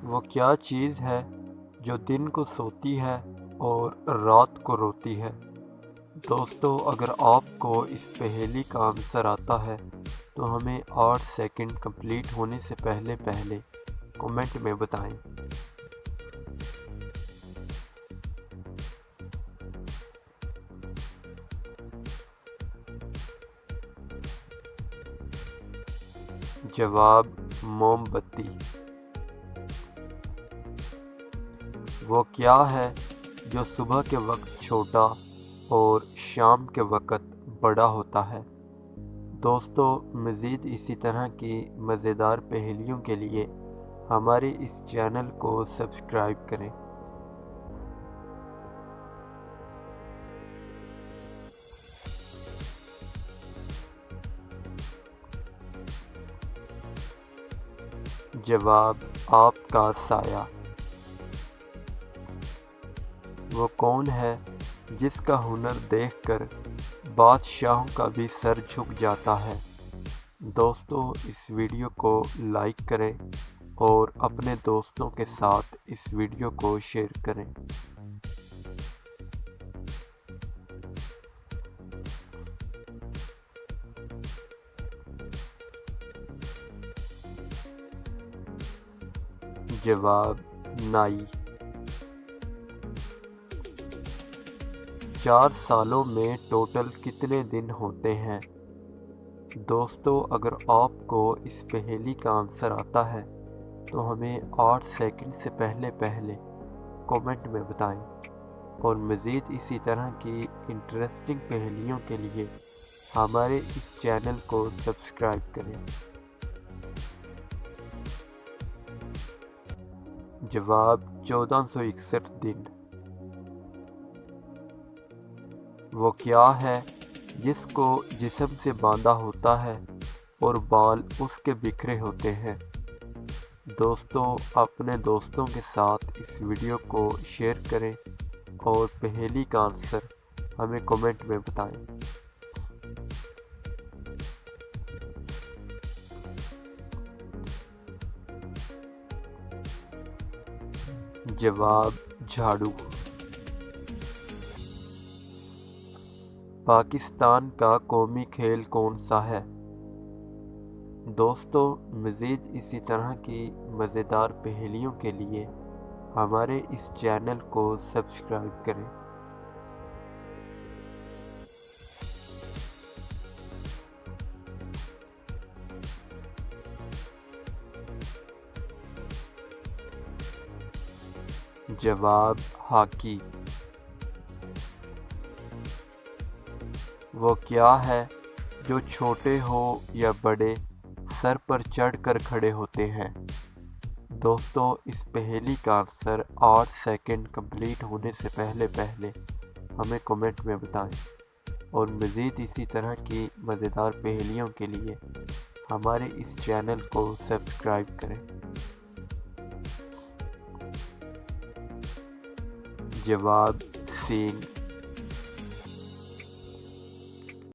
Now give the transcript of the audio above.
وہ کیا چیز ہے جو دن کو سوتی ہے اور رات کو روتی ہے؟ دوستو، اگر آپ کو اس پہیلی کا آنسر آتا ہے تو ہمیں 8 سیکنڈ کمپلیٹ ہونے سے پہلے کمنٹ میں بتائیں۔ جواب: موم بتی۔ وہ کیا ہے جو صبح کے وقت چھوٹا اور شام کے وقت بڑا ہوتا ہے؟ دوستو، مزید اسی طرح کی مزیدار پہیلیوں کے لیے ہمارے اس چینل کو سبسکرائب کریں۔ جواب: آپ کا سایہ۔ وہ کون ہے جس کا ہنر دیکھ کر بادشاہوں کا بھی سر جھک جاتا ہے؟ دوستو، اس ویڈیو کو لائک کریں اور اپنے دوستوں کے ساتھ اس ویڈیو کو شیئر کریں۔ جواب: نائی۔ 4 سالوں میں ٹوٹل کتنے دن ہوتے ہیں؟ دوستو، اگر آپ کو اس پہیلی کا آنسر آتا ہے تو ہمیں 8 سیکنڈ سے پہلے کمنٹ میں بتائیں، اور مزید اسی طرح کی انٹرسٹنگ پہیلیوں کے لیے ہمارے اس چینل کو سبسکرائب کریں۔ جواب: 1461 دن۔ وہ کیا ہے جس کو جسم سے باندھا ہوتا ہے اور بال اس کے بکھرے ہوتے ہیں؟ دوستو، اپنے دوستوں کے ساتھ اس ویڈیو کو شیئر کریں اور پہیلی کا آنسر ہمیں کمنٹ میں بتائیں۔ جواب: جھاڑو۔ پاکستان کا قومی کھیل کون سا ہے؟ دوستو، مزید اسی طرح کی مزیدار پہیلیوں کے لیے ہمارے اس چینل کو سبسکرائب کریں۔ جواب: ہاکی۔ وہ کیا ہے جو چھوٹے ہو یا بڑے سر پر چڑھ کر کھڑے ہوتے ہیں؟ دوستو، اس پہیلی کا آنسر 8 سیکنڈ کمپلیٹ ہونے سے پہلے ہمیں کمنٹ میں بتائیں، اور مزید اسی طرح کی مزیدار پہیلیوں کے لیے ہمارے اس چینل کو سبسکرائب کریں۔ جواب: سینگ۔